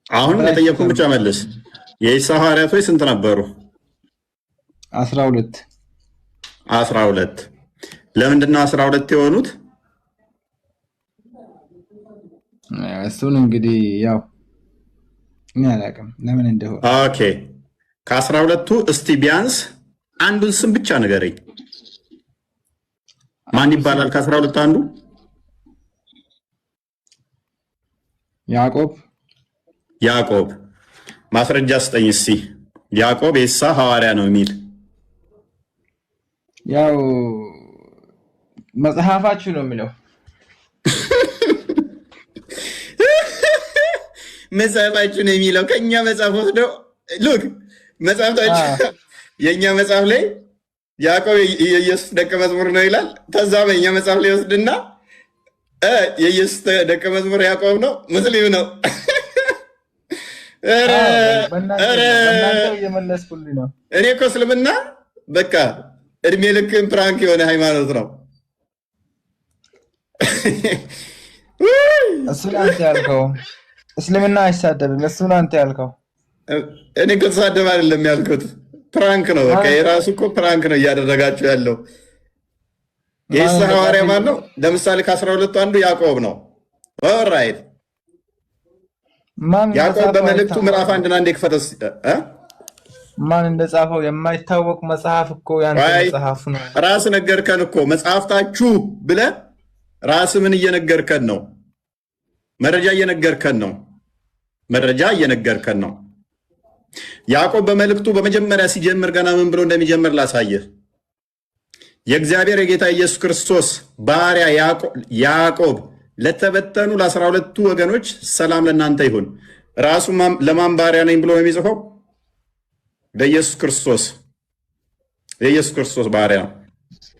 አሁን ለጠየቁ ብቻ መልስ። የኢሳ ሐዋርያቶች ስንት ነበሩ? 12 12 ለምንድን ነው 12 የሆኑት? እሱን እንግዲህ ያው እኔ አላውቅም ለምን እንደሆነ። ኦኬ ከ12ቱ እስቲ ቢያንስ አንዱን ስም ብቻ ንገረኝ። ማን ይባላል ከ12 አንዱ? ያዕቆብ። ማስረጃ ስጠኝ እስቲ። ያዕቆብ የኢሳ ሐዋርያ ነው የሚል ያው መጽሐፋችሁ ነው የሚለው። መጽሐፋችሁ ነው የሚለው ከኛ መጽሐፍ ወስዶ ሉክ መጽሐፍታችሁ የኛ መጽሐፍ ላይ ያዕቆብ የኢየሱስ ደቀ መዝሙር ነው ይላል። ተዛ በእኛ መጽሐፍ ላይ ወስድና የኢየሱስ ደቀ መዝሙር ያዕቆብ ነው ሙስሊም ነው። እኔ እኮ እስልምና በቃ እድሜ ልክን ፕራንክ የሆነ ሃይማኖት ነው። እሱን አንተ ያልከው እስልምና አይሳደብም። እሱን አንተ ያልከው እኔ እኮ ተሳደብ አይደለም ያልኩት፣ ፕራንክ ነው። በቃ የራሱ እኮ ፕራንክ ነው እያደረጋችሁ ያለው። የኢሳ ሐዋርያ ማን ነው? ለምሳሌ ከ12ቱ አንዱ ያዕቆብ ነው። ኦልራይት ያዕቆብ በመልእክቱ ምዕራፍ 1 አንድ የክፈተስ ማን እንደጻፈው የማይታወቅ መጽሐፍ እኮ ያንተ መጽሐፍ ነው። ራስ ነገርከን እኮ መጽሐፍታችሁ ብለህ ራስ ምን እየነገርከን ነው? መረጃ እየነገርከን ነው። ያዕቆብ በመልእክቱ በመጀመሪያ ሲጀምር ገና ምን ብሎ እንደሚጀምር ላሳየህ። የእግዚአብሔር የጌታ ኢየሱስ ክርስቶስ ባሪያ ያዕቆብ ለተበተኑ ለ12ቱ ወገኖች ሰላም ለእናንተ ይሁን። ራሱ ለማን ባሪያ ነኝ ብሎ የሚጽፈው? ለኢየሱስ ክርስቶስ። የኢየሱስ ክርስቶስ ባሪያ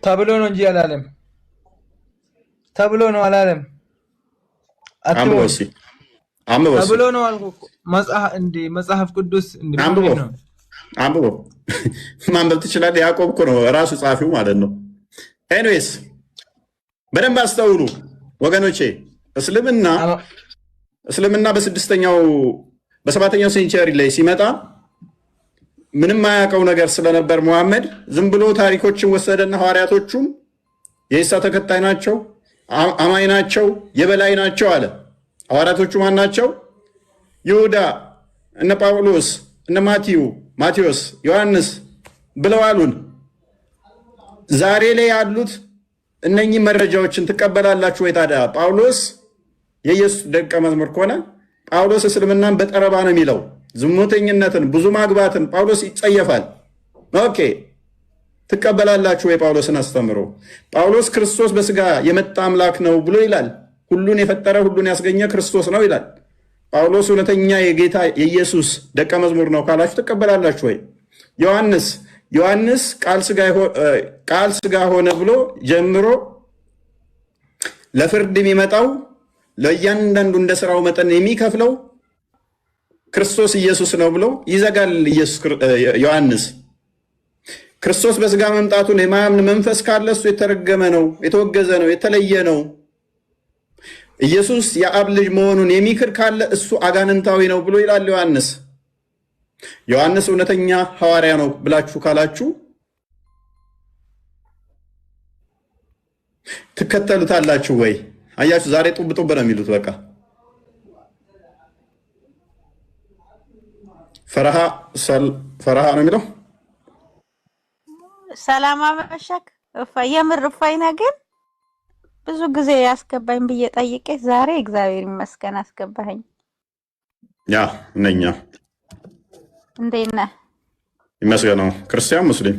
ተብሎ ነው እንጂ አላለም። ተብሎ ነው አላለም። ተብሎ ነው አልኩ። መጽሐፍ ቅዱስ አንብቦ ማንበብ ትችላለህ። ያዕቆብ እኮ ነው ራሱ ጻፊው ማለት ነው። ኤኒዌይስ በደንብ አስተውሉ ወገኖቼ። እስልምና በሰባተኛው ሴንቸሪ ላይ ሲመጣ ምንም አያውቀው ነገር ስለነበር ሙሐመድ ዝም ብሎ ታሪኮችን ወሰደና ሐዋርያቶቹም የኢሳ ተከታይ ናቸው፣ አማኝ ናቸው፣ የበላይ ናቸው አለ። ሐዋርያቶቹ ማን ናቸው? ይሁዳ፣ እነ ጳውሎስ፣ እነ ማቴዎስ፣ ዮሐንስ ብለው አሉን። ዛሬ ላይ ያሉት እነኚህ መረጃዎችን ትቀበላላችሁ ወይ? ታዲያ ጳውሎስ የኢየሱስ ደቀ መዝሙር ከሆነ ጳውሎስ እስልምናን በጠረባ ነው የሚለው። ዝሙተኝነትን፣ ብዙ ማግባትን ጳውሎስ ይጸየፋል። ኦኬ ትቀበላላችሁ ወይ? ጳውሎስን አስተምሮ ጳውሎስ ክርስቶስ በስጋ የመጣ አምላክ ነው ብሎ ይላል። ሁሉን የፈጠረ ሁሉን ያስገኘ ክርስቶስ ነው ይላል። ጳውሎስ እውነተኛ የጌታ የኢየሱስ ደቀ መዝሙር ነው ካላችሁ ትቀበላላችሁ ወይ? ዮሐንስ ቃል ስጋ ሆነ ብሎ ጀምሮ ለፍርድ የሚመጣው ለእያንዳንዱ እንደ ስራው መጠን የሚከፍለው ክርስቶስ ኢየሱስ ነው ብሎ ይዘጋል። ዮሐንስ ክርስቶስ በስጋ መምጣቱን የማያምን መንፈስ ካለ እሱ የተረገመ ነው፣ የተወገዘ ነው፣ የተለየ ነው። ኢየሱስ የአብ ልጅ መሆኑን የሚክር ካለ እሱ አጋንንታዊ ነው ብሎ ይላል ዮሐንስ እውነተኛ ሐዋርያ ነው ብላችሁ ካላችሁ ትከተሉታላችሁ ወይ? አያችሁ፣ ዛሬ ጡብ ጡብ ነው የሚሉት። በቃ ፈረሃ ነው የሚለው። ሰላም አመሸክ። የምር እፋይና ግን ብዙ ጊዜ ያስገባኝ ብዬ ጠይቄ ዛሬ እግዚአብሔር ይመስገን አስገባኝ። ያ ነኛ እንዴት ነህ? ይመስገነው። ክርስቲያን ሙስሊም?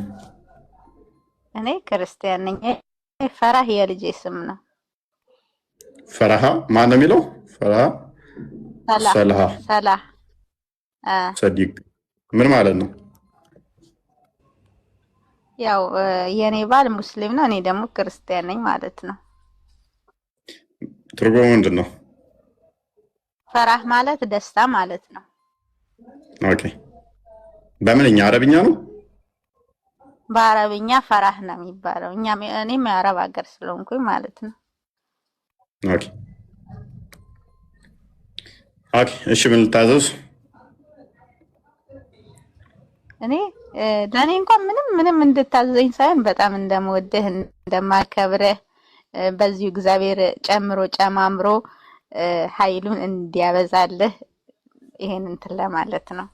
እኔ ክርስቲያን ነኝ። ፈራህ የልጄ ስም ነው። ፈረሃ ማን ነው የሚለው? ፈረሃ ሰላህ ሰዲቅ ምን ማለት ነው? ያው የኔ ባል ሙስሊም ነው፣ እኔ ደግሞ ክርስቲያን ነኝ ማለት ነው። ትርጉሙ ምንድን ነው? ፈራህ ማለት ደስታ ማለት ነው። ኦኬ በምንኛ አረብኛ ነው? በአረብኛ ፈራህ ነው የሚባለው። እኔም የአረብ ሀገር ስለሆንኩኝ ማለት ነው። ኦኬ ኦኬ እሺ፣ ምን ልታዘዝ? እኔ ለእኔ እንኳን ምንም እንድታዘኝ ሳይሆን በጣም እንደምወድህ እንደማከብርህ በዚሁ እግዚአብሔር ጨምሮ ጨማምሮ ኃይሉን እንዲያበዛልህ ይሄን እንትን ለማለት ነው።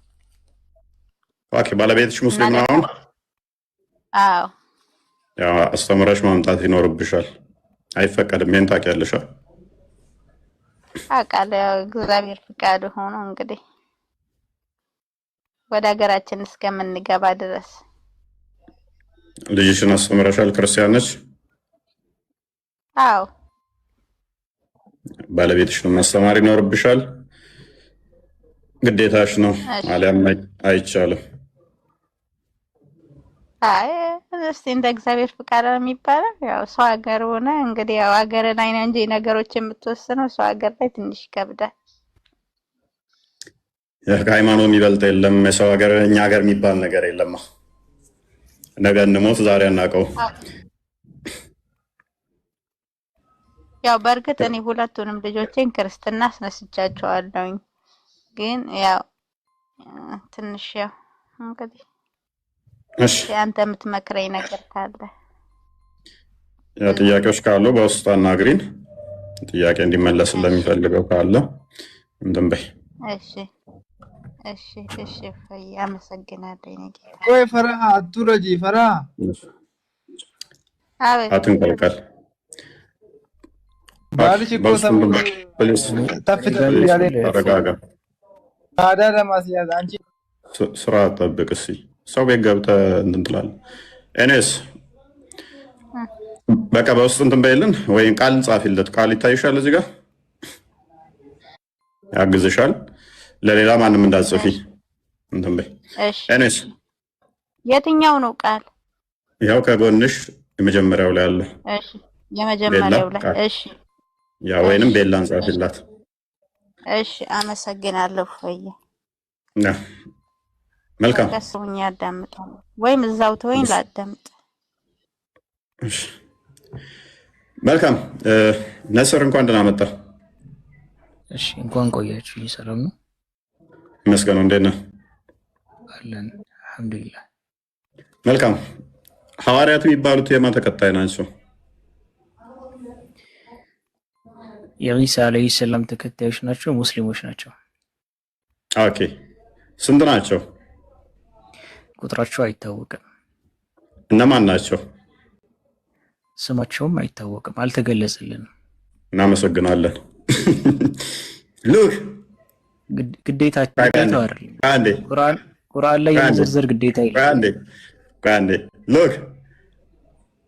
ኦኬ ባለቤትሽ ሙስሊም ነው አሁን? አዎ። ያው አስተምረሽ ማምጣት ይኖርብሻል። አይፈቀድም። ይሄን ታውቂያለሽ? አውቃለሁ። ያው እግዚአብሔር ፍቃዱ ሆኖ እንግዲህ ወደ ሀገራችን እስከምንገባ ድረስ። ልጅሽን አስተምረሻል? ክርስቲያን ነች? አዎ። ባለቤትሽን ማስተማር ይኖርብሻል። ግዴታሽ ነው፣ አሊያም አይቻልም። አይ እስቲ እንደ እግዚአብሔር ፍቃድ ነው የሚባለው። ያው ሰው ሀገር ሆነ እንግዲህ ያው ሀገርን አይነ እንጂ ነገሮች የምትወስነው ሰው ሀገር ላይ ትንሽ ይከብዳል። ከሃይማኖት የሚበልጥ የለም። የሰው ሀገር እኛ ሀገር የሚባል ነገር የለም። ነገ እንሞት ዛሬ አናውቀው። ያው በእርግጥ እኔ ሁለቱንም ልጆቼን ክርስትና አስነስቻቸዋለሁኝ። ግን ያው ትንሽ ያው እንግዲህ እሺ አንተ የምትመክረኝ ነገር ካለ ያ ጥያቄዎች ካሉ በውስጥ አናግሪን። ጥያቄ እንዲመለስ ለሚፈልገው ካለ እንትን በይ። እሺ እሺ እሺ። አመሰግናለሁ። እኔ ጌታ ወይ ፈራህ አትውረጂ። ፈራህ አቤት አትንቀልቀል። ባልሽ እኮ ተረጋጋ። ታዲያ ለማስያዝ አንቺ ስራ ጠብቅ። እስኪ ሰው ቤት ገብተህ እንትን ትላለህ። እኔስ በቃ በውስጥ እንትን በይልን ወይም ቃል ጻፊለት። ቃል ይታይሻል፣ እዚህ ጋር ያግዝሻል። ለሌላ ማንም እንዳትጽፊ እንትን በይ። እኔስ የትኛው ነው ቃል? ያው ከጎንሽ የመጀመሪያው ላይ አለ። እሺ የመጀመሪያው ላይ እሺ። ያ ወይንም ቤላን ጻፊላት። እሺ አመሰግናለሁ። ፈየ መልካም ከሰውኛ ያዳምጣል ወይም እዛው ተወኝ ላዳምጥ። እሺ መልካም ነስር እንኳን ደህና መጣ። እሺ እንኳን ቆያችሁ። ሰላም ነው? ይመስገነው። እንዴት ነህ? አለን አልሐምዱሊላህ። መልካም ሐዋርያት የሚባሉት የማን ተከታይ ናቸው? የኢሳ አለይሂ ሰላም ተከታዮች ናቸው። ሙስሊሞች ናቸው። ኦኬ ስንት ናቸው? ቁጥራቸው አይታወቅም። እነማን ናቸው? ስማቸውም አይታወቅም፣ አልተገለጸልንም። እናመሰግናለን። ሉክ ግዴታቸው አይደለም። ቁርአን ላይ የዝርዝር ግዴታ ይላል። ሉክ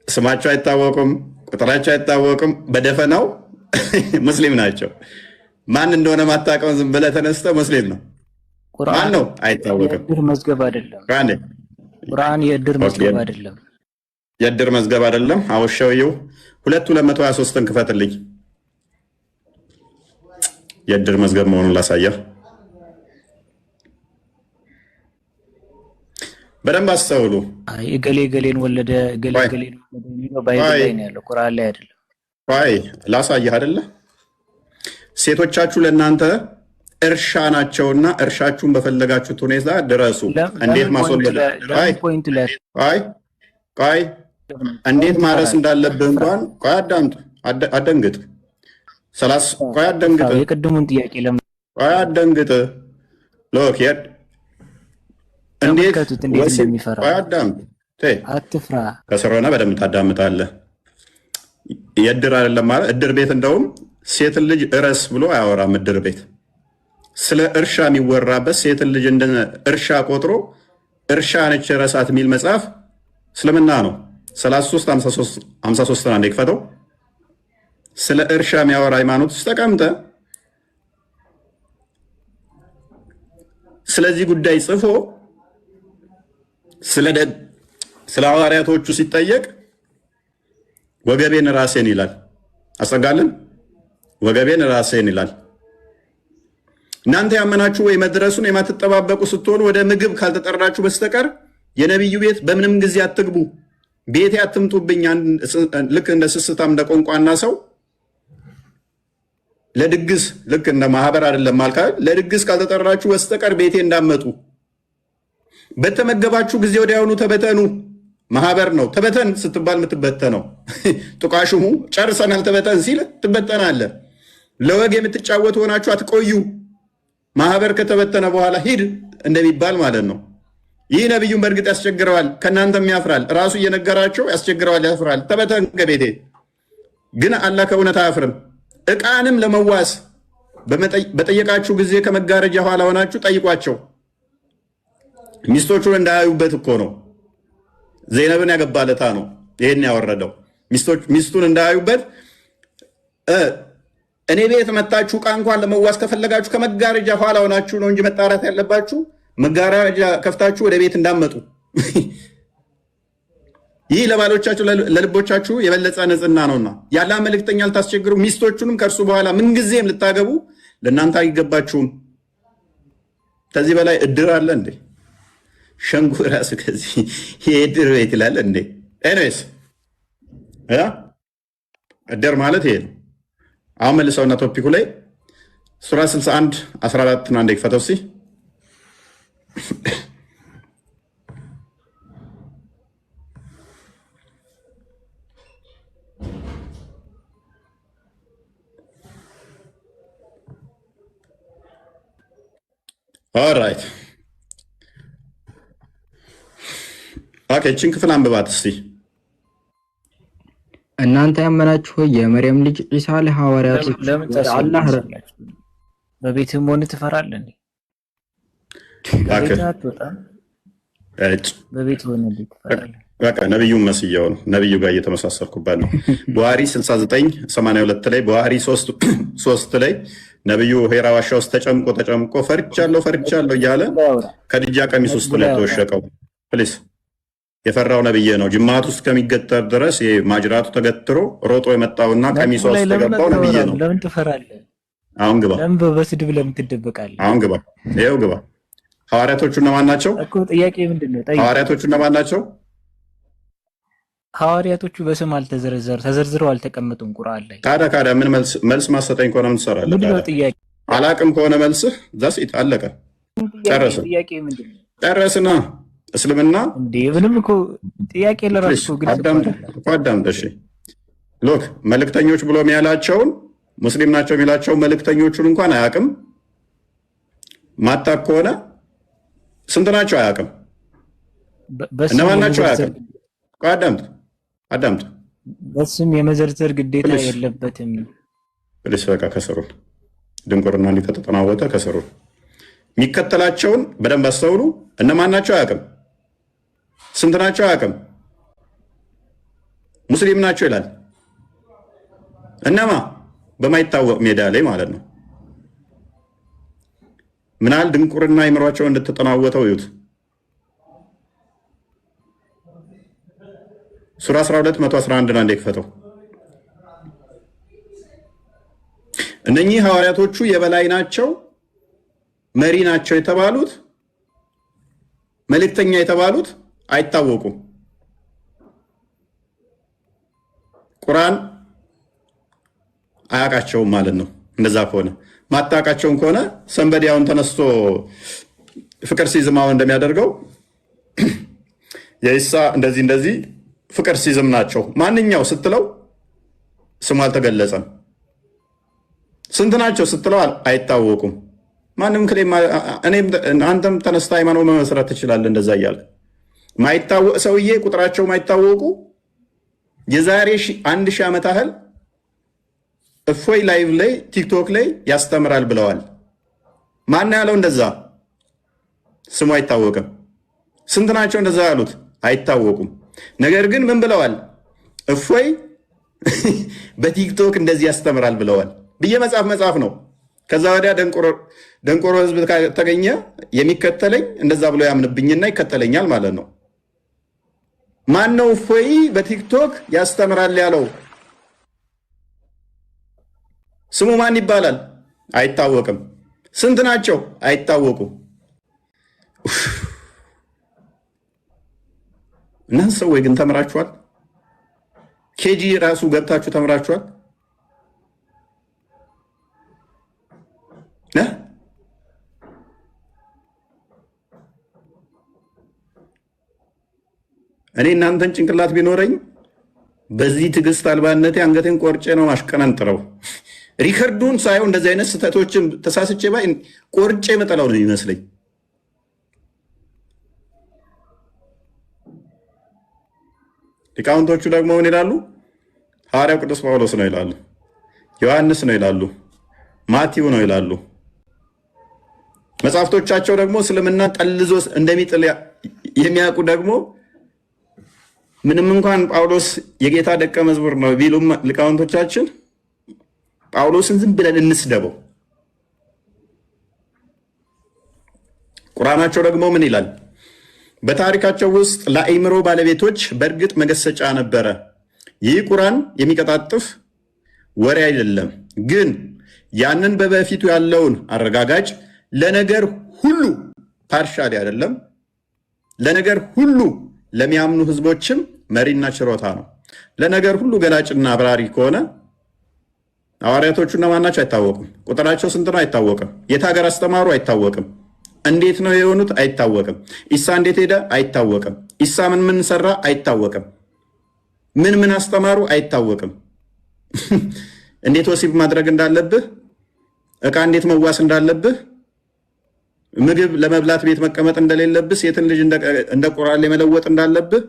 ስማቸው አይታወቅም፣ ቁጥራቸው አይታወቅም። በደፈናው ሙስሊም ናቸው። ማን እንደሆነ ማታውቀውን ዝም ብለህ ተነስተህ ሙስሊም ነው። ማን ነው አይታወቅም። የእድር መዝገብ አይደለም። ቁርአን የእድር መዝገብ አይደለም። የእድር መዝገብ አይደለም። አውሻውየው 223ን ክፈትልኝ። የእድር መዝገብ መሆኑን ላሳየህ። በደንብ አስተውሉ። አይ እገሌ ገሌን ወለደ እገሌ ገሌን ወለደ የሚለው ባይብል ላይ ነው ያለው፣ ቁርአን ላይ አይደለም። አይ ላሳየህ አይደለ? ሴቶቻችሁ ለእናንተ እርሻ ናቸውና እርሻችሁን በፈለጋችሁት ሁኔታ ድረሱ። እንዴት ማስወለድ አይ እንዴት ማረስ እንዳለብህ እንኳን አደንግጥ። አደንግጥ። የቅድሙን ጥያቄ ለምን አደንግጥ። ሎክ እንዴት እንደሚፈራ አትፍራ። ከስረና በደንብ ታዳምጣለህ። የእድር አይደለም ማለት እድር ቤት እንደውም ሴትን ልጅ እረስ ብሎ አያወራም። እድር ቤት ስለ እርሻ የሚወራበት ሴትን ልጅ እንደ እርሻ ቆጥሮ እርሻ ነች ረሳት የሚል መጽሐፍ እስልምና ነው። 33 አንዴ ክፈተው። ስለ እርሻ የሚያወራ ሃይማኖት ውስጥ ተቀምጠ ስለዚህ ጉዳይ ጽፎ ስለ ሐዋርያቶቹ ሲጠየቅ ወገቤን ራሴን ይላል። አስጠጋልን ወገቤን ራሴን ይላል። እናንተ ያመናችሁ ወይ መድረሱን የማትጠባበቁ ስትሆኑ ወደ ምግብ ካልተጠራችሁ በስተቀር የነቢዩ ቤት በምንም ጊዜ አትግቡ። ቤቴ አትምጡብኝ። ልክ እንደ ስስታም እንደ ቆንቋና ሰው ለድግስ ልክ እንደ ማህበር አይደለም ማልካ ለድግስ ካልተጠራችሁ በስተቀር ቤቴ እንዳመጡ በተመገባችሁ ጊዜ ወዲያውኑ ተበተኑ። ማህበር ነው። ተበተን ስትባል የምትበተነው ጥቃሹሙ ጨርሰናል ተበተን ሲል ትበተናለህ። ለወግ የምትጫወቱ ሆናችሁ አትቆዩ። ማህበር ከተበተነ በኋላ ሂድ እንደሚባል ማለት ነው። ይህ ነቢዩን በእርግጥ ያስቸግረዋል፣ ከእናንተም ያፍራል። ራሱ እየነገራቸው ያስቸግረዋል፣ ያፍራል። ተበተን ከቤቴ ግን አላህ ከእውነት አያፍርም። ዕቃንም ለመዋስ በጠየቃችሁ ጊዜ ከመጋረጃ ኋላ ሆናችሁ ጠይቋቸው። ሚስቶቹን እንዳያዩበት እኮ ነው። ዘይነብን ያገባለታ ነው ይሄን ያወረደው። ሚስቱን እንዳያዩበት እኔ ቤት መታችሁ ዕቃ እንኳን ለመዋስ ከፈለጋችሁ ከመጋረጃ ኋላ ሆናችሁ ነው እንጂ መጣራት ያለባችሁ። መጋረጃ ከፍታችሁ ወደ ቤት እንዳመጡ። ይህ ለባሎቻችሁ ለልቦቻችሁ የበለጠ ንጽሕና ነውና ያለ መልእክተኛ ልታስቸግሩ ሚስቶቹንም ከእርሱ በኋላ ምንጊዜም ልታገቡ ለእናንተ አይገባችሁም። ከዚህ በላይ እድር አለ እንዴ? ሸንጎ ራሱ ከዚህ የእድር ቤት ይላል እንዴ? ኤኒዌይስ እድር ማለት ይሄ ነው። አሁን መልሰውና ቶፒኩ ላይ ሱራ 61 14 አንዴ ክፈተው እስኪ። ኦልራይት ኦኬ፣ እችን ክፍል አንብባት እስቲ። እናንተ ያመናችሁ ሆይ የመርየም ልጅ ዒሳ ለሐዋርያቶች አላህ በቤትም ሆነ ትፈራለህ? በቤት ሆነ ትፈራለህ? በቃ ነብዩን መስየው ነው። ነብዩ ጋር እየተመሳሰርኩባት ነው። ቡሃሪ 6982 ላይ ቡሃሪ 3 ላይ ነብዩ ሄራ ዋሻ ውስጥ ተጨምቆ ፈርቻለሁ እያለ ከድጃ ቀሚስ ውስጥ ነው የተወሸቀው። ፕሊስ የፈራው ነብይ ነው። ጅማቱ ውስጥ ከሚገጠር ድረስ ማጅራቱ ተገትሮ ሮጦ የመጣውና ቀሚስ ውስጥ ተገባው ነብይ ነው። ለምን ትፈራለህ? አሁን ግባ። ለምን በስድብ ለምን ትደበቃለህ? አሁን ግባ። ይኸው ግባ። ሐዋርያቶቹ እነማን ናቸው እኮ? ጥያቄ ምንድነው? ሐዋርያቶቹ እነማን ናቸው? ሐዋርያቶቹ በስም ተዘርዝረው አልተቀመጡም ቁርአን ላይ። ታዲያ ምን መልስ ማሰጠኝ ከሆነ ምን ትሰራለህ? ምንድነው ጥያቄ? አላቅም ከሆነ መልስህ ዛሲት አለቀ። ጨረስን። ጥያቄ ምንድነው? ጨረስና እስልምና እንዴ ምንም እኮ ጥያቄ ለራሱ ግልጽ አዳምጥ። እሺ ሎክ መልእክተኞች ብሎ የሚያላቸውን ሙስሊም ናቸው የሚላቸው መልእክተኞቹን እንኳን አያውቅም። ማታክ ከሆነ ስንት ናቸው አያውቅም። እነማን ናቸው አያውቅም። አዳምጥ። በስም የመዘርዘር ግዴታ የለበትም። ፕሊስ በቃ ከስሩን ድንቁርና እንዲህ ከተጠናወተ ከስሩን የሚከተላቸውን በደንብ አስተውሉ። እነማን ናቸው አያውቅም። ስንት ናቸው አያውቅም። ሙስሊም ናቸው ይላል። እነማ በማይታወቅ ሜዳ ላይ ማለት ነው። ምናል ድንቁርና ይምሯቸው እንድትጠናወተው ይዩት። ሱራ 12 111 አንዴ ክፈተው። እነኚህ ሐዋርያቶቹ የበላይ ናቸው መሪ ናቸው የተባሉት መልእክተኛ የተባሉት አይታወቁም። ቁርአን አያውቃቸውም ማለት ነው። እንደዛ ከሆነ ማታውቃቸውም ከሆነ ሰንበዲያውን ተነስቶ ፍቅር ሲዝማው እንደሚያደርገው የኢሳ እንደዚህ ፍቅር ሲዝም ናቸው ማንኛው ስትለው ስሙ አልተገለጸም። ስንት ናቸው ስትለው አይታወቁም። ማንም ክሌም አንተም ተነስታ ሃይማኖት መመስረት ትችላለህ። እንደዛ እያለ ማይታወቅ ሰውዬ ቁጥራቸው ማይታወቁ የዛሬ 1000 ዓመት ያህል እፎይ ላይቭ ላይ ቲክቶክ ላይ ያስተምራል ብለዋል። ማን ያለው እንደዛ? ስሙ አይታወቅም። ስንት ናቸው እንደዛ ያሉት? አይታወቁም። ነገር ግን ምን ብለዋል? እፎይ በቲክቶክ እንደዚህ ያስተምራል ብለዋል ብዬ መጽሐፍ ነው። ከዛ ወዲያ ደንቆሮ ህዝብ ተገኘ የሚከተለኝ እንደዛ ብሎ ያምንብኝና ይከተለኛል ማለት ነው። ማን ነው እፎይ በቲክቶክ ያስተምራል ያለው? ስሙ ማን ይባላል? አይታወቅም። ስንት ናቸው? አይታወቁም። እናንተ ሰዎች ግን ተምራችኋል? ኬጂ ራሱ ገብታችሁ ተምራችኋል? እኔ እናንተን ጭንቅላት ቢኖረኝ በዚህ ትዕግስት አልባነቴ አንገቴን ቆርጬ ነው ማሽቀነጥረው። ሪከርዱን ሳየው እንደዚህ አይነት ስህተቶችን ተሳስቼ ባይ ቆርጬ መጠላው ነው ይመስለኝ። ሊቃውንቶቹ ደግሞ ምን ይላሉ? ሐዋርያው ቅዱስ ጳውሎስ ነው ይላሉ፣ ዮሐንስ ነው ይላሉ፣ ማቲው ነው ይላሉ። መጽሐፍቶቻቸው ደግሞ እስልምና ጠልዞ እንደሚጥል የሚያውቁ ደግሞ ምንም እንኳን ጳውሎስ የጌታ ደቀ መዝሙር ነው ቢሉም ሊቃውንቶቻችን ጳውሎስን ዝም ብለን እንስደበው። ቁርአናቸው ደግሞ ምን ይላል? በታሪካቸው ውስጥ ለአእምሮ ባለቤቶች በእርግጥ መገሰጫ ነበረ። ይህ ቁርአን የሚቀጣጥፍ ወሬ አይደለም፣ ግን ያንን በበፊቱ ያለውን አረጋጋጭ ለነገር ሁሉ ፓርሻሊ አይደለም፣ ለነገር ሁሉ ለሚያምኑ ህዝቦችም መሪና ችሮታ ነው። ለነገር ሁሉ ገላጭና አብራሪ ከሆነ ሐዋርያቶቹ እነማን ናቸው? አይታወቅም። ቁጥራቸው ስንት ነው? አይታወቅም። የት ሀገር አስተማሩ? አይታወቅም። እንዴት ነው የሆኑት? አይታወቅም። ኢሳ እንዴት ሄደ? አይታወቅም። ኢሳ ምን ሰራ? አይታወቅም። ምን አስተማሩ? አይታወቅም። እንዴት ወሲብ ማድረግ እንዳለብህ፣ እቃ እንዴት መዋስ እንዳለብህ፣ ምግብ ለመብላት ቤት መቀመጥ እንደሌለብህ፣ ሴትን ልጅ እንደ ቁራሌ መለወጥ እንዳለብህ፣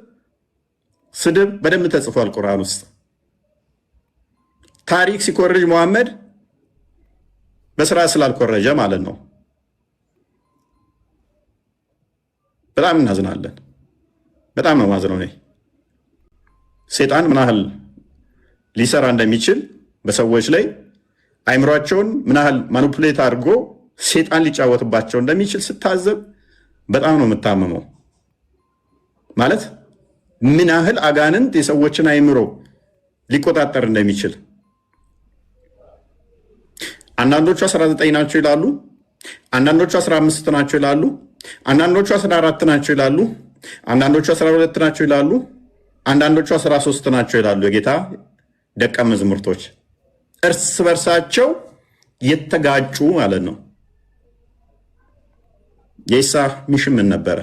ስድብ በደንብ ተጽፏል ቁርአን ውስጥ። ታሪክ ሲኮርጅ መሐመድ በስራ ስላልኮረጀ ማለት ነው። በጣም እናዝናለን። በጣም ነው ማዝነው። እኔ ሴጣን ምን ያህል ሊሰራ እንደሚችል በሰዎች ላይ አይምሯቸውን ምን ያህል ማኒፑሌት አድርጎ ሴጣን ሊጫወትባቸው እንደሚችል ስታዘብ በጣም ነው የምታመመው። ማለት ምን ያህል አጋንንት የሰዎችን አይምሮ ሊቆጣጠር እንደሚችል። አንዳንዶቹ 19 ናቸው ይላሉ፣ አንዳንዶቹ 15 ናቸው ይላሉ፣ አንዳንዶቹ 14 ናቸው ይላሉ፣ አንዳንዶቹ 12 ናቸው ይላሉ፣ አንዳንዶቹ 13 ናቸው ይላሉ። የጌታ ደቀ መዛሙርቶች እርስ በርሳቸው የተጋጩ ማለት ነው። የኢሳ ሚሽን ምን ነበረ?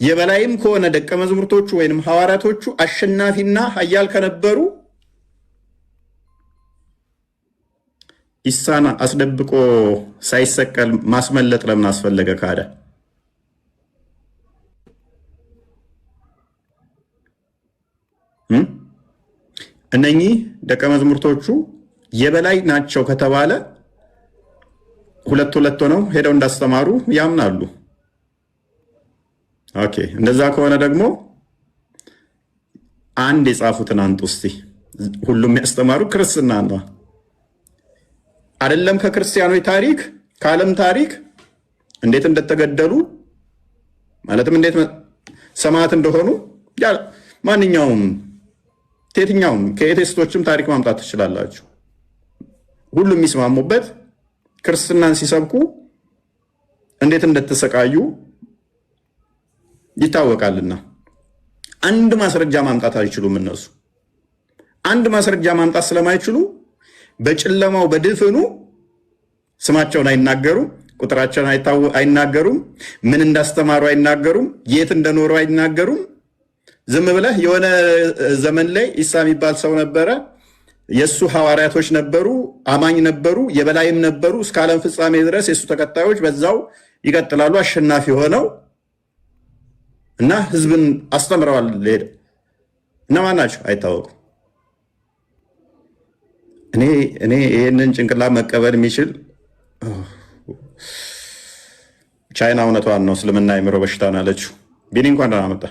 የበላይም ከሆነ ደቀ መዛሙርቶቹ ወይንም ሐዋርያቶቹ አሸናፊና ኃያል ከነበሩ ኢሳን አስደብቆ ሳይሰቀል ማስመለጥ ለምን አስፈለገ? ካደ እነኚህ ደቀ መዛሙርቶቹ የበላይ ናቸው ከተባለ ሁለት ሆነው ሄደው እንዳስተማሩ ያምናሉ። ኦኬ፣ እንደዛ ከሆነ ደግሞ አንድ የጻፉትን አንጡ እስቲ። ሁሉም ያስተማሩ ክርስትና ነው አይደለም? ከክርስቲያኖች ታሪክ ከዓለም ታሪክ እንዴት እንደተገደሉ ማለትም እንዴት ሰማዕት እንደሆኑ ማንኛውም የትኛውም ከኤቴስቶችም ታሪክ ማምጣት ትችላላችሁ። ሁሉም የሚስማሙበት ክርስትናን ሲሰብኩ እንዴት እንደተሰቃዩ ይታወቃልና አንድ ማስረጃ ማምጣት አይችሉም። እነሱ አንድ ማስረጃ ማምጣት ስለማይችሉ በጨለማው በድፍኑ ስማቸውን አይናገሩም፣ ቁጥራቸውን አይናገሩም፣ ምን እንዳስተማሩ አይናገሩም፣ የት እንደኖሩ አይናገሩም። ዝም ብለህ የሆነ ዘመን ላይ ኢሳ የሚባል ሰው ነበረ፣ የእሱ ሐዋርያቶች ነበሩ፣ አማኝ ነበሩ፣ የበላይም ነበሩ። እስከ ዓለም ፍጻሜ ድረስ የእሱ ተከታዮች በዛው ይቀጥላሉ፣ አሸናፊ ሆነው እና ህዝብን አስተምረዋል። ሄደ እነማን ናቸው? አይታወቁም። እኔ ይህንን ጭንቅላት መቀበል የሚችል ቻይና እውነቷን ነው። እስልምና የአእምሮ በሽታ ነው ያለችው። ቢኒ እንኳን ደህና መጣ።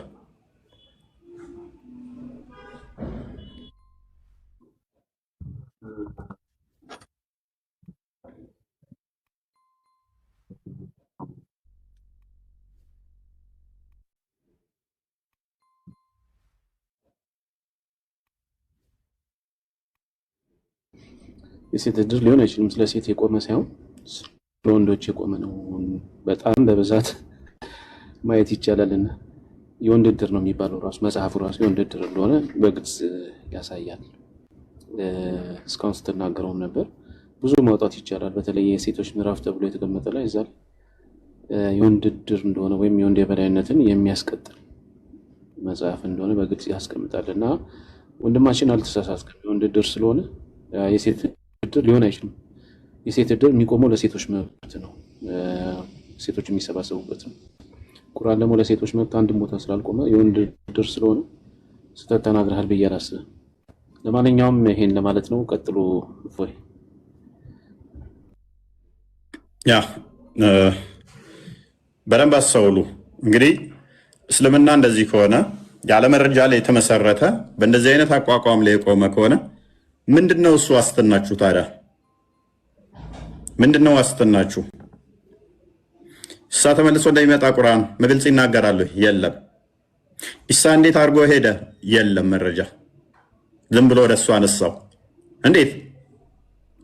የሴት እድር ሊሆን አይችልም። ስለ ሴት የቆመ ሳይሆን ለወንዶች የቆመ ነው። በጣም በብዛት ማየት ይቻላልና የወንድ እድር ነው የሚባለው ራሱ መጽሐፉ ራሱ የወንድ እድር እንደሆነ በግልጽ ያሳያል። እስካሁን ስትናገረውም ነበር። ብዙ ማውጣት ይቻላል። በተለይ የሴቶች ምዕራፍ ተብሎ የተቀመጠ ላይ እዛ የወንድ እድር እንደሆነ ወይም የወንድ የበላይነትን የሚያስቀጥል መጽሐፍ እንደሆነ በግልጽ ያስቀምጣልና ወንድማችን አልተሳሳትክም። የወንድ እድር ስለሆነ የሴት እድር ሊሆን አይችልም። የሴት እድር የሚቆመው ለሴቶች መብት ነው፣ ሴቶች የሚሰባሰቡበት ነው። ቁርአን ደግሞ ለሴቶች መብት አንድም ቦታ ስላልቆመ የወንድ እድር ስለሆነ ስህተት ተናግረሃል ብዬ አላስብም። ለማንኛውም ይሄን ለማለት ነው። ቀጥሎ እፎይ። ያ በደንብ አስተውሉ። እንግዲህ እስልምና እንደዚህ ከሆነ ያለ መረጃ ላይ የተመሰረተ በእንደዚህ አይነት አቋቋም ላይ የቆመ ከሆነ ምንድነው እሱ ዋስትናችሁ ታዲያ? ምንድነው ዋስትናችሁ? ኢሳ ተመልሶ እንደሚመጣ ቁርአን በግልጽ ይናገራሉ? የለም። ኢሳ እንዴት አድርጎ ሄደ? የለም መረጃ። ዝም ብሎ ወደሱ አነሳው። እንዴት?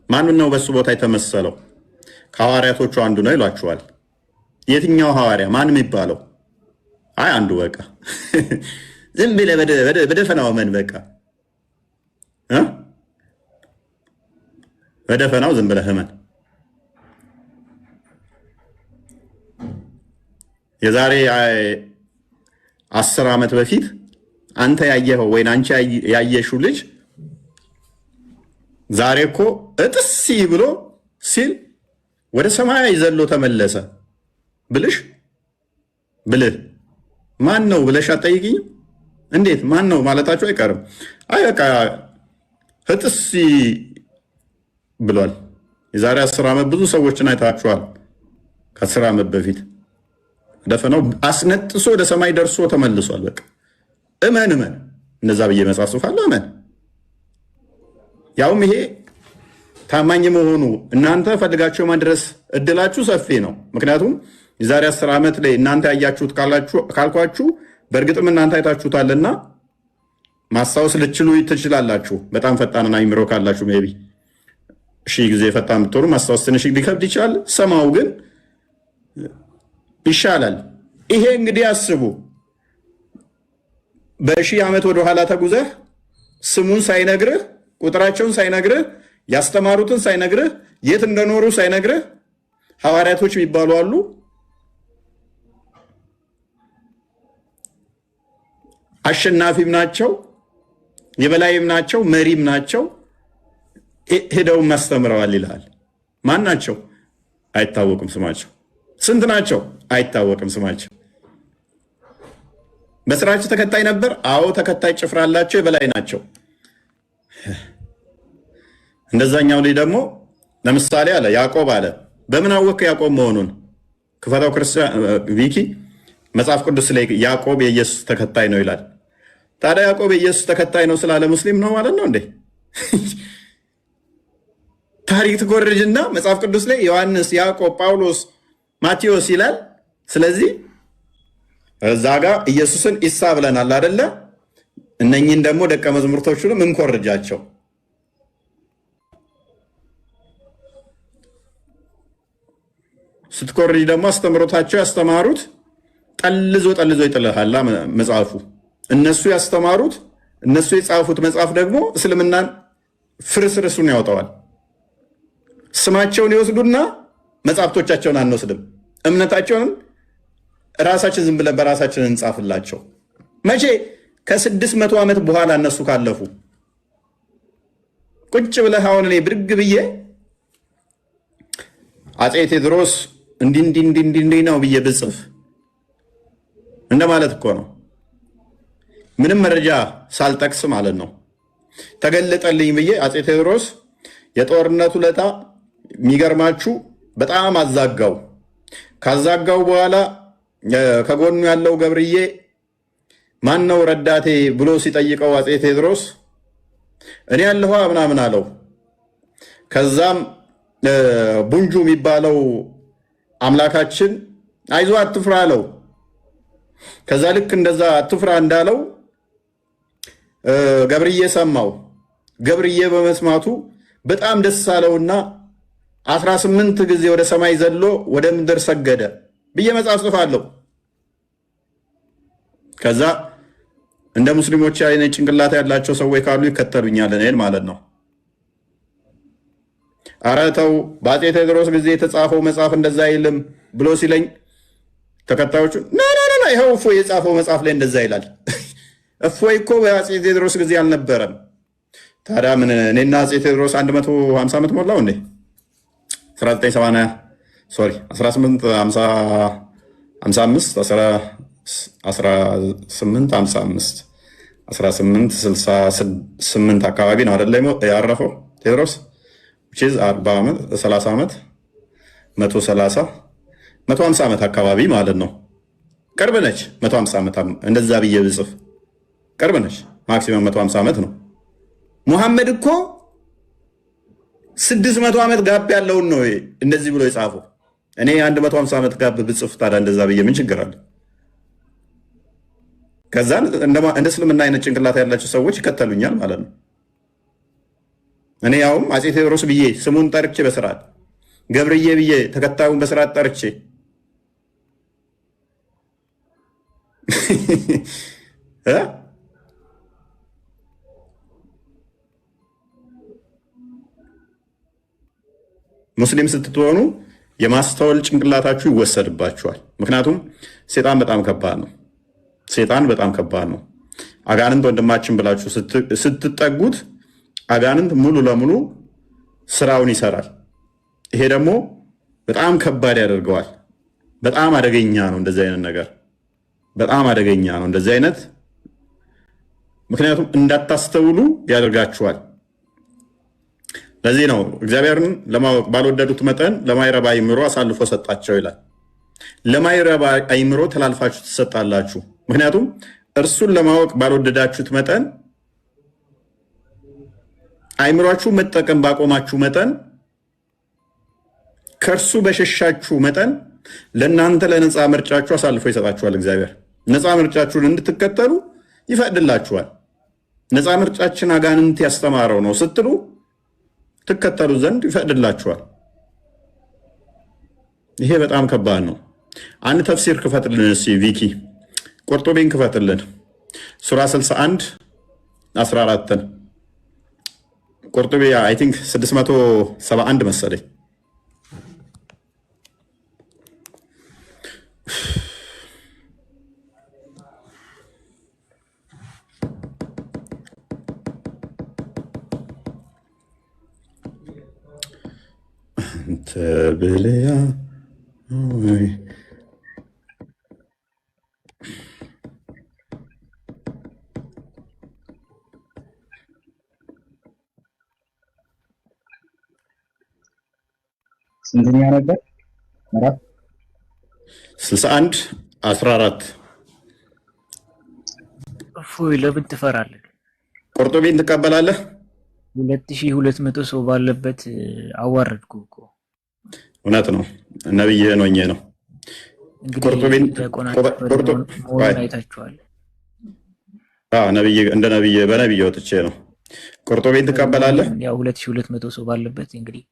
ማን ነው በሱ ቦታ የተመሰለው? ከሐዋርያቶቹ አንዱ ነው ይሏቸዋል። የትኛው ሐዋርያ? ማን የሚባለው? አይ አንዱ በቃ ዝም ብለህ በደፈናው መን በቃ በደፈናው ዝም ብለህ መን። የዛሬ 10 ዓመት በፊት አንተ ያየኸው ወይ አንቺ ያየሽው ልጅ ዛሬ እኮ እጥስ ብሎ ሲል ወደ ሰማይ ዘሎ ተመለሰ ብልህ ማን ነው ብለሽ አትጠይቂኝም? እንዴት ማን ነው ማለታቸው አይቀርም። አይ በቃ እጥስ ብሏል። የዛሬ 10 ዓመት ብዙ ሰዎችን አይታችኋል። ከ10 ዓመት በፊት ደፈነው አስነጥሶ ወደ ሰማይ ደርሶ ተመልሷል። በቃ እመን እንደዛ ብዬ መጽሐፍ ጽፋለሁ። እመን ያውም ይሄ ታማኝ መሆኑ እናንተ ፈልጋችሁ ማድረስ እድላችሁ ሰፊ ነው። ምክንያቱም የዛሬ 10 ዓመት ላይ እናንተ ያያችሁት ካልኳችሁ በእርግጥም እናንተ አይታችሁታልና ማስታወስ ልትችሉ ትችላላችሁ። በጣም ፈጣንና አይምሮ ካላችሁ ሜቢ ጊዜ ፈጣን ብትሆኑ ማስታወስ ትንሽ ሊከብድ ይችላል። ሰማው ግን ይሻላል። ይሄ እንግዲህ አስቡ፣ በሺህ ዓመት ወደ ኋላ ተጉዘህ ስሙን ሳይነግርህ ቁጥራቸውን ሳይነግርህ ያስተማሩትን ሳይነግርህ የት እንደኖሩ ሳይነግርህ ሐዋርያቶች የሚባሉ አሉ። አሸናፊም ናቸው፣ የበላይም ናቸው፣ መሪም ናቸው። ሄደውም አስተምረዋል ይልሃል። ማን ናቸው? አይታወቅም ስማቸው። ስንት ናቸው? አይታወቅም ስማቸው። በስራቸው ተከታይ ነበር? አዎ ተከታይ ጭፍራ አላቸው፣ የበላይ ናቸው። እንደዛኛው ላይ ደግሞ ለምሳሌ አለ ያዕቆብ አለ። በምን አወቅ ያዕቆብ መሆኑን? ክፈታው ክርስቲያን ቪኪ መጽሐፍ ቅዱስ ላይ ያዕቆብ የኢየሱስ ተከታይ ነው ይላል። ታዲያ ያዕቆብ የኢየሱስ ተከታይ ነው ስላለ ሙስሊም ነው ማለት ነው እንዴ? ታሪክ ትኮርጅና መጽሐፍ ቅዱስ ላይ ዮሐንስ፣ ያዕቆብ፣ ጳውሎስ፣ ማቴዎስ ይላል። ስለዚህ እዛ ጋር ኢየሱስን ኢሳ ብለናል አደለ? እነኚህን ደግሞ ደቀ መዝሙርቶቹንም እንኮርጃቸው። ስትኮርጅ ደግሞ አስተምሮታቸው ያስተማሩት ጠልዞ ይጥልሃል መጽሐፉ። እነሱ ያስተማሩት እነሱ የጻፉት መጽሐፍ ደግሞ እስልምናን ፍርስርሱን ያወጣዋል። ስማቸውን ይወስዱና መጽሐፍቶቻቸውን አንወስድም። እምነታቸውን ራሳችን ዝም ብለን በራሳችን እንጻፍላቸው። መቼ? ከ600 ዓመት በኋላ እነሱ ካለፉ ቁጭ ብለህ አሁን እኔ ብድግ ብዬ አፄ ቴዎድሮስ እንዲህ ነው ብዬ ብጽፍ እንደማለት እኮ ነው። ምንም መረጃ ሳልጠቅስ ማለት ነው። ተገለጠልኝ ብዬ አፄ ቴዎድሮስ የጦርነቱ ለታ የሚገርማችሁ በጣም አዛጋው። ካዛጋው በኋላ ከጎኑ ያለው ገብርዬ ማን ነው ረዳቴ ብሎ ሲጠይቀው አፄ ቴዎድሮስ እኔ ያለኋ ምናምን አለው። ከዛም ቡንጁ የሚባለው አምላካችን አይዞ አትፍራ አለው። ከዛ ልክ እንደዛ አትፍራ እንዳለው ገብርዬ ሰማው። ገብርዬ በመስማቱ በጣም ደስ አለውና 18 ጊዜ ወደ ሰማይ ዘሎ ወደ ምድር ሰገደ ብዬ መጽሐፍ ጽፋለሁ። ከዛ እንደ ሙስሊሞች አይነት ጭንቅላት ያላቸው ሰዎች ካሉ ይከተሉኛል እኔን ማለት ነው። ኧረ ተው በአፄ ቴዎድሮስ ጊዜ የተጻፈው መጽሐፍ እንደዛ አይልም ብሎ ሲለኝ ተከታዮቹ ና ይኸው እፎይ የጻፈው መጽሐፍ ላይ እንደዛ ይላል። እፎይ እኮ በአፄ ቴዎድሮስ ጊዜ አልነበረም። ታዲያ ምን እኔና አፄ ቴዎድሮስ 150 ዓመት ሞላው እንዴ? 1980 ሶሪ 1868 አካባቢ ነው አይደለ ያረፈው ቴዎድሮስ 40 ዓመት 30 ዓመት 130 150 ዓመት አካባቢ ማለት ነው። ቅርብ ነች 150 ዓመት እንደዛ ብዬ ብጽፍ ቅርብ ነች። ማክሲመም 150 ዓመት ነው። ሙሐመድ እኮ 600 ዓመት ጋብ ያለውን ነው እንደዚህ ብሎ የጻፈው። እኔ 150 ዓመት ጋብ ብጽፍ ታዲያ እንደዛ ብዬ ምን ችግር አለ? ከዛ እንደ እስልምና አይነት ጭንቅላት ያላቸው ሰዎች ይከተሉኛል ማለት ነው። እኔ ያውም አፄ ቴዎድሮስ ብዬ ስሙን ጠርቼ በስርዓት ገብርዬ ብዬ ተከታዩን በስርዓት ጠርቼ ሙስሊም ስትሆኑ የማስተዋል ጭንቅላታችሁ ይወሰድባችኋል። ምክንያቱም ሴጣን በጣም ከባድ ነው። ሴጣን በጣም ከባድ ነው። አጋንንት ወንድማችን ብላችሁ ስትጠጉት አጋንንት ሙሉ ለሙሉ ስራውን ይሰራል። ይሄ ደግሞ በጣም ከባድ ያደርገዋል። በጣም አደገኛ ነው እንደዚህ አይነት ነገር፣ በጣም አደገኛ ነው እንደዚህ አይነት። ምክንያቱም እንዳታስተውሉ ያደርጋችኋል። ለዚህ ነው እግዚአብሔርን ለማወቅ ባልወደዱት መጠን ለማይረባ አይምሮ አሳልፎ ሰጣቸው ይላል። ለማይረባ አይምሮ ተላልፋችሁ ትሰጣላችሁ። ምክንያቱም እርሱን ለማወቅ ባልወደዳችሁት መጠን አይምሯችሁ መጠቀም ባቆማችሁ መጠን ከእርሱ በሸሻችሁ መጠን ለእናንተ ለነፃ ምርጫችሁ አሳልፎ ይሰጣችኋል። እግዚአብሔር ነፃ ምርጫችሁን እንድትከተሉ ይፈቅድላችኋል። ነፃ ምርጫችን አጋንንት ያስተማረው ነው ስትሉ ትከተሉ ዘንድ ይፈቅድላችኋል። ይሄ በጣም ከባድ ነው። አንድ ተፍሲር ክፈትልን እስኪ ቪኪ፣ ቆርጦቤን ክፈትልን። ሱራ 61 14ን ቆርጦቤ አይ ቲንክ 671 መሰለኝ። ብልያ ስንተኛ ነበር? 61 14 እፎይ ለምን ትፈራለህ? ቆርጦቤን ትቀበላለህ? 2200 ሰው ባለበት አዋረድኩ እኮ። እውነት ነው። ነብይህ ሆኜ ነው። ቆርጦቤን አይታችኋል። እንደ ነብይ በነብይ ወጥቼ ነው። ቆርጦቤን ትቀበላለህ? ያው 2200 ሰው ባለበት እንግዲህ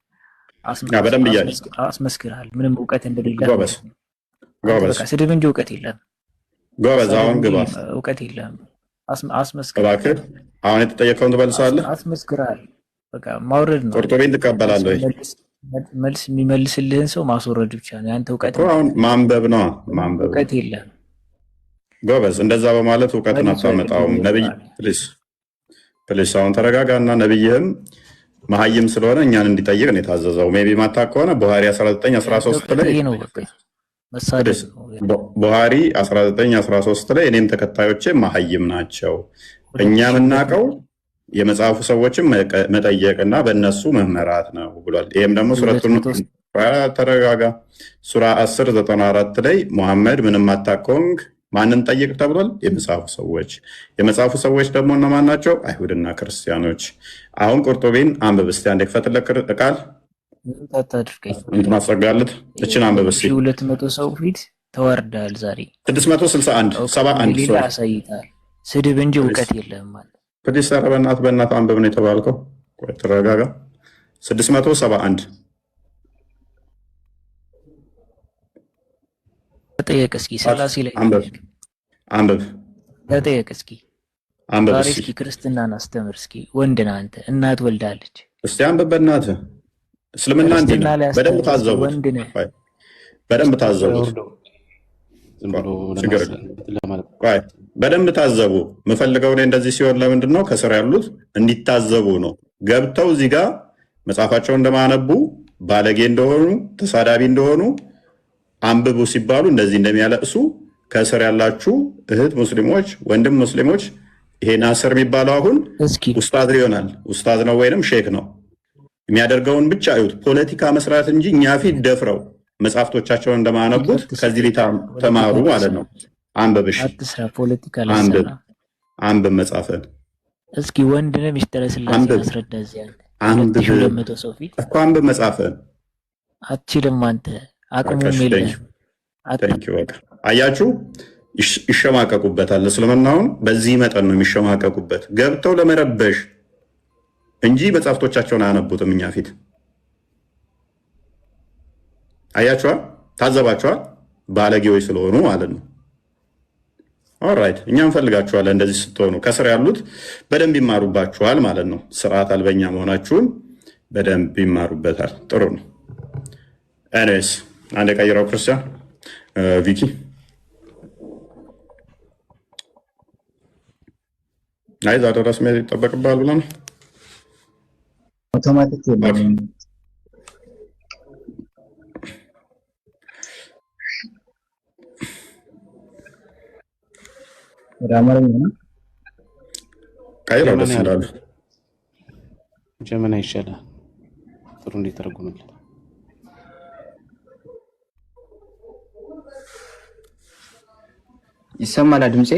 በደንብ አስመስክርሃል። ምንም እውቀት እንደሌለ ጎበዝ። ስድብ እንጂ እውቀት የለም። ጎበዝ። አሁን ግባ። እውቀት የለም። አስመስክር። እባክህ አሁን የተጠየቀውን ትመልሳለህ። አስመስክርሃል። በቃ ማውረድ ነው። ቆርጦቤን ትቀበላለህ ወይ? መልስ የሚመልስልህን ሰው ማስወረድ ብቻ ነው ያንተ እውቀት። አሁን ማንበብ ነው። ማንበብ እውቀት የለም። ጎበዝ። እንደዛ በማለት እውቀትን አታመጣውም። ነብይ ፕሊስ አሁን ተረጋጋና፣ ነብይህም መሀይም ስለሆነ እኛን እንዲጠይቅ ነው የታዘዘው። ሜቢ ማታውቅ ከሆነ ቡሃሪ 1913 ላይ ቡሃሪ 1913 ላይ እኔም ተከታዮቼ መሀይም ናቸው፣ እኛ የምናውቀው የመጽሐፉ ሰዎችን መጠየቅና በእነሱ መመራት ነው ብሏል። ይህም ደግሞ ሱረቱን ተረጋጋ፣ ሱራ 1094 ላይ ሙሐመድ ምንም አታውቅ ማንን ጠይቅ ተብሏል? የመጽሐፉ ሰዎች ደግሞ እነማን ናቸው? አይሁድና ክርስቲያኖች። አሁን ቆርጦቤን አንብብ እስኪ አንዴ ክፈትለት ቃል ማስረጋለት እችን አንብብ እስኪ። 200 ሰው ፊት ተዋርዳል። ዛሬ 661 71 ያሳይታል። ስድብ እንጂ እውቀት የለም ማለት ፕሊስ። ኧረ በእናትህ አንብብ ነው የተባልከው። ተረጋጋ። 671 ተጠየቅ እስኪ። ስላሴ ላይ አንብብ ተጠየቅ እስኪ። አንብብ እስኪ። ክርስትናን አስተምር እስኪ። ወንድ ነህ አንተ፣ እናት ወልዳለች። እስቲ አንብብ በእናትህ። እስልምና እንዲህ ነው። በደንብ ታዘቡት፣ በደንብ ታዘቡት። ዝም ብሎ ለማለት በደንብ ታዘቡ። የምፈልገው እኔ እንደዚህ ሲሆን ለምንድን ነው ከስር ያሉት እንዲታዘቡ ነው። ገብተው እዚህ ጋር መጽሐፋቸውን እንደማነቡ ባለጌ እንደሆኑ ተሳዳቢ እንደሆኑ አንብቡ ሲባሉ እንደዚህ እንደሚያለቅሱ ከስር ያላችሁ እህት ሙስሊሞች፣ ወንድም ሙስሊሞች ይሄ ናስር የሚባለው አሁን ኡስታዝ ይሆናል። ኡስታዝ ነው ወይንም ሼክ ነው። የሚያደርገውን ብቻ እዩት። ፖለቲካ መስራት እንጂ እኛ ፊት ደፍረው መጽሐፍቶቻቸውን እንደማነቡት ከዚህ ላይ ተማሩ ማለት ነው። አንብብሽ አንብብ መጽሐፍን እስኪ ወንድነህ ሚስጥረ ስላሴ አስረዳ። እዚያ እኮ አንብብ መጽሐፍን። አትችልም አንተ አቅሙም የለህ። አያችሁ፣ ይሸማቀቁበታል። እስልምናውን በዚህ መጠን ነው የሚሸማቀቁበት፣ ገብተው ለመረበሽ እንጂ መጽሐፍቶቻቸውን አያነቡትም እኛ ፊት። አያችኋል፣ ታዘባችኋል። ባለጌዎች ስለሆኑ ማለት ነው። ኦራይት፣ እኛ እንፈልጋችኋለን። እንደዚህ ስትሆኑ ከስር ያሉት በደንብ ይማሩባችኋል ማለት ነው። ስርዓት አልበኛ መሆናችሁን በደንብ ይማሩበታል። ጥሩ ነው። ኤኒዌይስ አንድ የቀይረው ክርስቲያን ቪኪ አይዛ ድረስ መሄድ ይጠበቅብሃል ብለህ ነው። አውቶማቲክ ወደ አማርኛ ነው ቀይረው። ደስ ይላል። ጀመና ይሻላል። ጥሩ እንዲተረጉምልህ ይሰማል ድምጼ?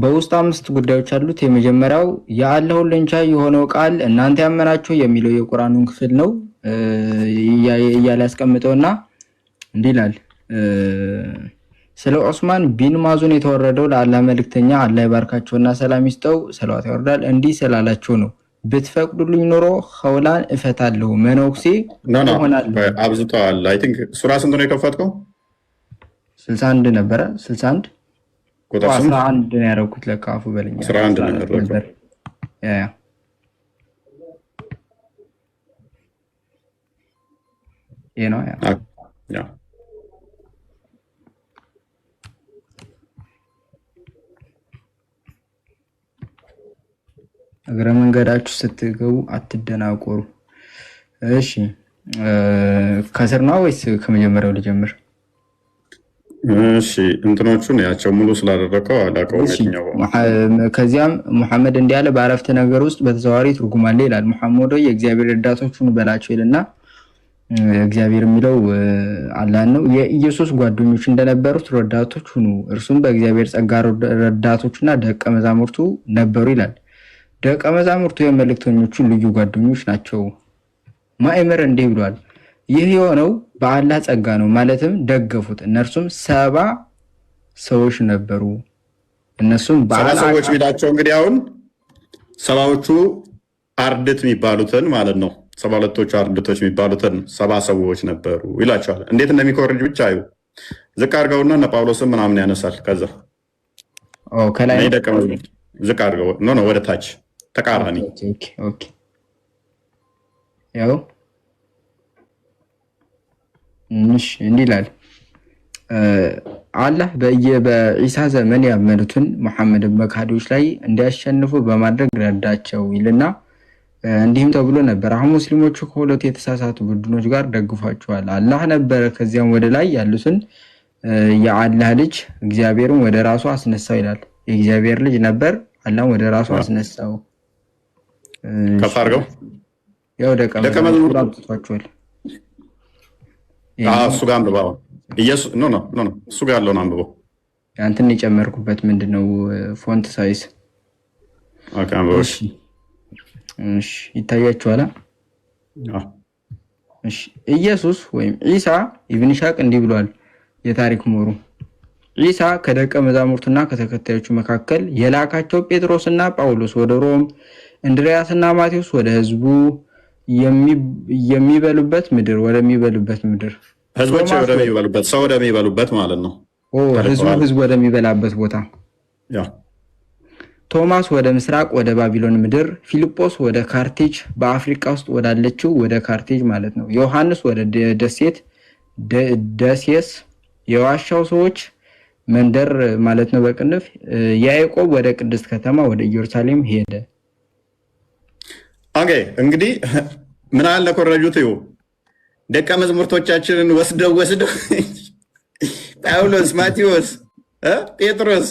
በውስጥ 5 ጉዳዮች አሉት። የመጀመሪያው የአላህ ሁሉን ቻይ የሆነው ቃል እናንተ ያመናችሁ የሚለው የቁርአኑን ክፍል ነው እያለ ያስቀምጠውና እንዲህ ይላል። ስለ ዑስማን ቢን ማዙን የተወረደው ለአላህ መልእክተኛ አላህ ይባርካቸውና ሰላም ይስጠው ሰላዋት ያወርዳል እንዲህ ስላላቸው ነው። ብትፈቅዱልኝ ኖሮ ኸውላን እፈታለሁ መነኩሴ ሆናለሁ። አብዝተዋል። አይ ቲንክ ሱራ ስንት ነው የከፈትከው? 61 ነበረ። 61 ቁጥር 11 ነው ያደረኩት። ለካፉ በለኛ 11 ነው ያደረኩት። ያ እግረ መንገዳችሁ ስትገቡ አትደናቆሩ። እሺ ከስር ነው ወይስ ከመጀመሪያው ልጀምር? እሺ እንትኖቹን ያቸው ሙሉ ስላደረከው አላውቀውም። ከዚያም ሙሐመድ እንዲህ ያለ በአረፍተ ነገር ውስጥ በተዘዋዋሪ ትርጉም አለ ይላል። ሙሐመድ የእግዚአብሔር ረዳቶች ሁኑ በላቸው ይልና እግዚአብሔር የሚለው አላህ ነው። የኢየሱስ ጓደኞች እንደነበሩት ረዳቶች ሁኑ፣ እርሱም በእግዚአብሔር ጸጋ ረዳቶችና ደቀ መዛሙርቱ ነበሩ ይላል። ደቀ መዛሙርቱ የመልእክተኞቹ ልዩ ጓደኞች ናቸው። ማእመር እንዲህ ብሏል፣ ይህ የሆነው በአላህ ጸጋ ነው፣ ማለትም ደገፉት። እነርሱም 70 ሰዎች ነበሩ። እነሱም ሰዎች ሚላቸው እንግዲህ አሁን 70ዎቹ አርድት የሚባሉትን ማለት ነው። 72ቶቹ አርድቶች የሚባሉትን 70 ሰዎች ነበሩ ይላቸዋል። እንዴት እንደሚኮርጅ ብቻ አዩ። ዝቅ አድርገውና እነ ጳውሎስን ምናምን ያነሳል። ከዛ ከላይ ዝቅ አድርገው ኖ ወደ ታች ተቃራኒ ያው እንዲህ ይላል። አላህ በኢሳ ዘመን ያመኑትን ሙሐመድን በካዲዎች ላይ እንዲያሸንፉ በማድረግ ረዳቸው ይልና እንዲህም ተብሎ ነበር፣ አሁን ሙስሊሞቹ ከሁለቱ የተሳሳቱ ቡድኖች ጋር ደግፏቸዋል። አላህ ነበረ ከዚያም ወደ ላይ ያሉትን የአላህ ልጅ እግዚአብሔርን ወደ ራሱ አስነሳው ይላል። የእግዚአብሔር ልጅ ነበር፣ አላህ ወደ ራሱ አስነሳው። ከፍ አድርገው ያው ደቀ መዛሙርቱ አጥቷቸዋል። እሱ ጋር አንብበው ኢየሱስ ኖ እሱ ጋር ያለውን አንብበው። አንተን የጨመርኩበት ምንድነው ፎንት ሳይዝ። ኦኬ አንብበው። እሺ ይታያችኋል። እሺ ኢየሱስ ወይም ኢሳ ኢብኑ ሻቅ እንዲህ ብሏል። የታሪክ ምሁሩ ኢሳ ከደቀ መዛሙርቱና ከተከታዮቹ መካከል የላካቸው ጴጥሮስና ጳውሎስ ወደ ሮም፣ እንድሪያስና ማቴዎስ ወደ ህዝቡ የሚበሉበት ምድር ወደሚበሉበት ምድር ህዝቦች ወደሚበሉበት ሰው ወደሚበሉበት ማለት ነው። ህዝቡ ወደሚበላበት ቦታ ቶማስ ወደ ምስራቅ ወደ ባቢሎን ምድር፣ ፊልጶስ ወደ ካርቴጅ በአፍሪካ ውስጥ ወዳለችው ወደ ካርቴጅ ማለት ነው። ዮሐንስ ወደ ደሴት ደሴስ የዋሻው ሰዎች መንደር ማለት ነው በቅንፍ ያዕቆብ ወደ ቅድስት ከተማ ወደ ኢየሩሳሌም ሄደ። ኦኬ እንግዲህ ምን አለ ኮረጁት ይው ደቀ መዛሙርቶቻችንን ወስደው ጳውሎስ፣ ማቴዎስ፣ ጴጥሮስ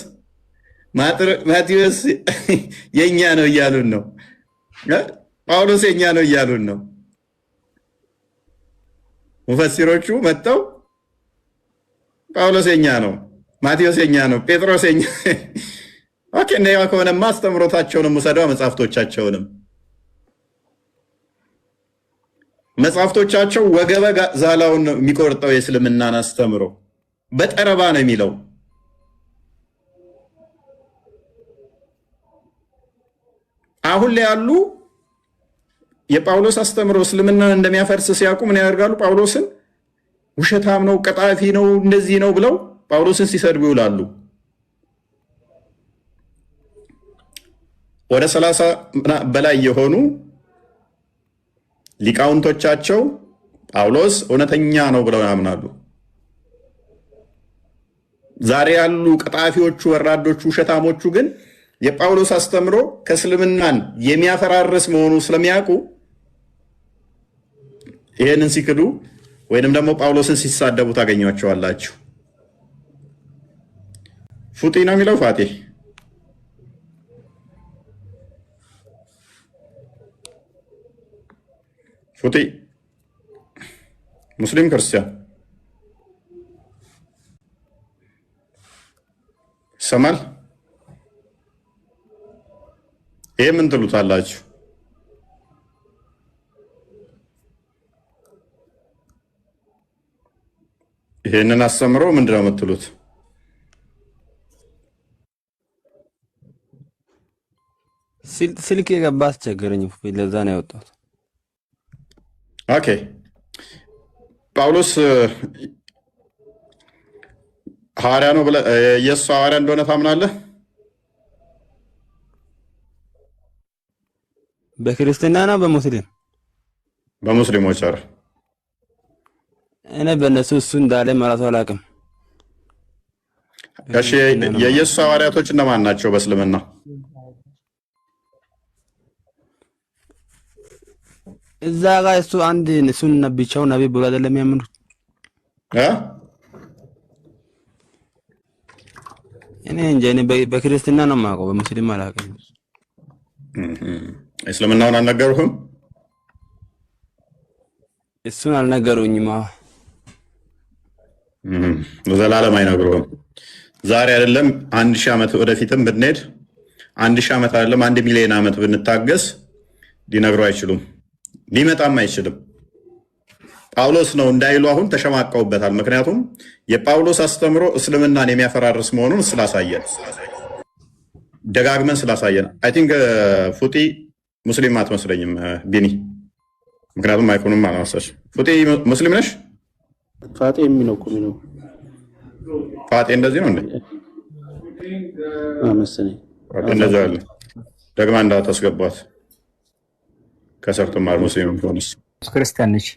ማቴዎስ የኛ ነው እያሉን ነው። ጳውሎስ የኛ ነው እያሉን ነው። ሙፈሲሮቹ መጥተው ጳውሎስ የኛ ነው፣ ማቴዎስ የኛ ነው፣ ጴጥሮስ የኛ ኦኬ እንደያ ከሆነማ አስተምሮታቸውንም ወሰደው መጽሐፍቶቻቸውንም መጽሐፍቶቻቸው ወገበ ዛላውን ነው የሚቆርጠው። የእስልምናን አስተምሮ በጠረባ ነው የሚለው። አሁን ላይ ያሉ የጳውሎስ አስተምሮ እስልምናን እንደሚያፈርስ ሲያውቁ ምን ያደርጋሉ? ጳውሎስን ውሸታም ነው፣ ቀጣፊ ነው፣ እንደዚህ ነው ብለው ጳውሎስን ሲሰድቡ ይውላሉ። ወደ 30 በላይ የሆኑ ሊቃውንቶቻቸው ጳውሎስ እውነተኛ ነው ብለው ያምናሉ። ዛሬ ያሉ ቀጣፊዎቹ፣ ወራዶቹ፣ ውሸታሞቹ ግን የጳውሎስ አስተምሮ ከእስልምናን የሚያፈራርስ መሆኑ ስለሚያውቁ ይሄንን ሲክዱ ወይንም ደግሞ ጳውሎስን ሲሳደቡ ታገኟቸዋላችሁ። ፉጢ ነው የሚለው ፋቴ ፉጢ ሙስሊም ክርስቲያን ሰማል። ይሄ ምን ትሉታላችሁ? ይሄንን አስተምሮ ምንድነው የምትሉት? ስልክ የገባ አስቸገረኝ። ለዛ ነው ያወጣሁት። ኦኬ ጳውሎስ ሐዋርያ ነው ብለህ የእሱ ሐዋርያ እንደሆነ ታምናለህ? በክርስቲያና በሙስሊም በሙስሊሞች አረ እኔ በእነሱ እሱ እንዳለ ማለት አላውቅም። እሺ የኢየሱስ ሐዋርያቶች እነማን ናቸው በእስልምና? እዛ ጋር እሱ አንድ እሱን ብቻው ነብይ ብሎ አይደለም የሚያምኑት እኔ እንጃ። እኔ በክርስቲያና ነው የማውቀው፣ በሙስሊም አላውቅም። እስልምናውን አልነገሩህም? እሱን አልነገሩኝም። ዘላለም አይነግሩህም። ዛሬ አይደለም 1000 ዓመት ወደፊትም ብንሄድ 1000 ዓመት አይደለም 1 ሚሊዮን ዓመት ብንታገስ ሊነግሩ አይችሉም። ሊመጣም አይችልም። ጳውሎስ ነው እንዳይሉ አሁን ተሸማቀውበታል። ምክንያቱም የጳውሎስ አስተምሮ እስልምናን የሚያፈራርስ መሆኑን ስላሳየን፣ ደጋግመን ስላሳየን። አይ ቲንክ ፉጢ ሙስሊም አትመስለኝም ቢኒ፣ ምክንያቱም አይኮኑም አላመሰለሽ። ፉጢ ሙስሊም ነሽ? ፋጤ የሚለው እኮ ነው። ፋጤ እንደዚህ ነው እንዴ? መሰለኝ እንደዛ ያለ ደግማ እንዳታስገባት ከሰርቶ ማር ሙስሊም ሆነስ ክርስቲያን ነች።